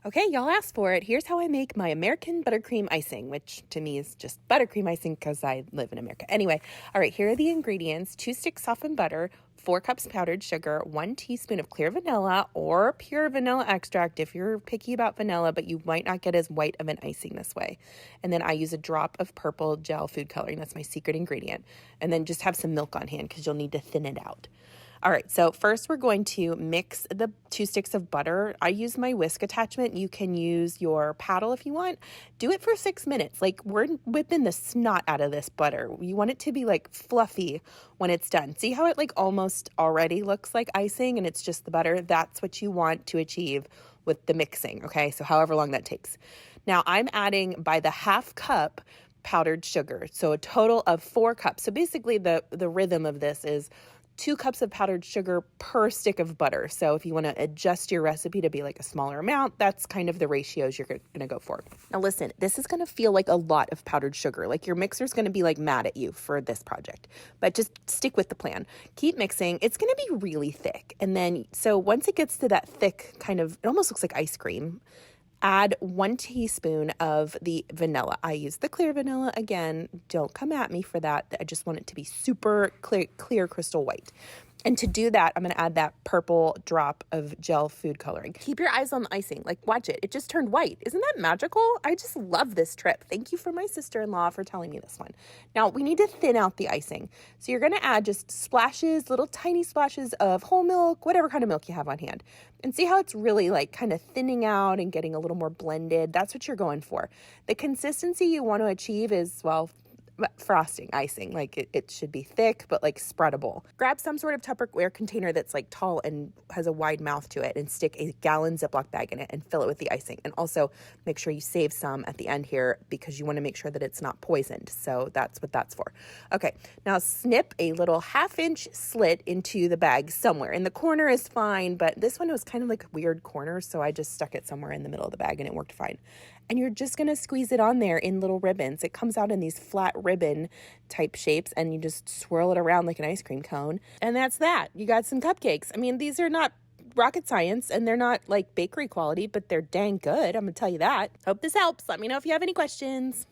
Okay, y'all asked for it. Here's how I make my American buttercream icing, which to me is just buttercream icing because I live in America. Anyway, all right, here are the ingredients. 2 sticks softened butter, 4 cups powdered sugar, 1 teaspoon of clear vanilla or pure vanilla extract if you're picky about vanilla, but you might not get as white of an icing this way. And then I use a drop of purple gel food coloring. That's my secret ingredient. And then just have some milk on hand because you'll need to thin it out. All right, so first we're going to mix the 2 sticks of butter. I use my whisk attachment. You can use your paddle if you want. Do it for 6 minutes. Like, we're whipping the snot out of this butter. You want it to be like fluffy when it's done. See how it like almost already looks like icing and it's just the butter? That's what you want to achieve with the mixing, okay? So however long that takes. Now I'm adding by the half cup powdered sugar. So a total of 4 cups. So basically the rhythm of this is 2 cups of powdered sugar per stick of butter. So if you want to adjust your recipe to be like a smaller amount, that's kind of the ratios you're going to go for. Now listen, this is going to feel like a lot of powdered sugar. Like your mixer's going to be like mad at you for this project, but just stick with the plan. Keep mixing. It's going to be really thick. And then, so once it gets to that thick kind of, it almost looks like ice cream, add 1 teaspoon of the vanilla. I use the clear vanilla again. Don't come at me for that. I just want it to be super clear crystal white. And to do that, I'm going to add that purple drop of gel food coloring. Keep your eyes on the icing. Like, watch it. It just turned white. Isn't that magical? I just love this trip. Thank you for my sister-in-law for telling me this one. Now, we need to thin out the icing. So you're going to add just splashes, little tiny splashes of whole milk, whatever kind of milk you have on hand. And see how it's really like kind of thinning out and getting a little more blended. That's what you're going for. The consistency you want to achieve is, well, frosting, icing. Like it should be thick, but like spreadable. Grab some sort of Tupperware container that's like tall and has a wide mouth to it and stick a gallon Ziploc bag in it and fill it with the icing. And also make sure you save some at the end here because you want to make sure that it's not poisoned. So that's what that's for. Okay, now snip a little 1/2-inch slit into the bag somewhere. In the corner is fine, but this one was kind of like a weird corner, so I just stuck it somewhere in the middle of the bag and it worked fine. And you're just going to squeeze it on there in little ribbons. It comes out in these flat ribbon type shapes and you just swirl it around like an ice cream cone. And that's that. You got some cupcakes. I mean, these are not rocket science and they're not like bakery quality, but they're dang good. I'm going to tell you that. Hope this helps. Let me know if you have any questions.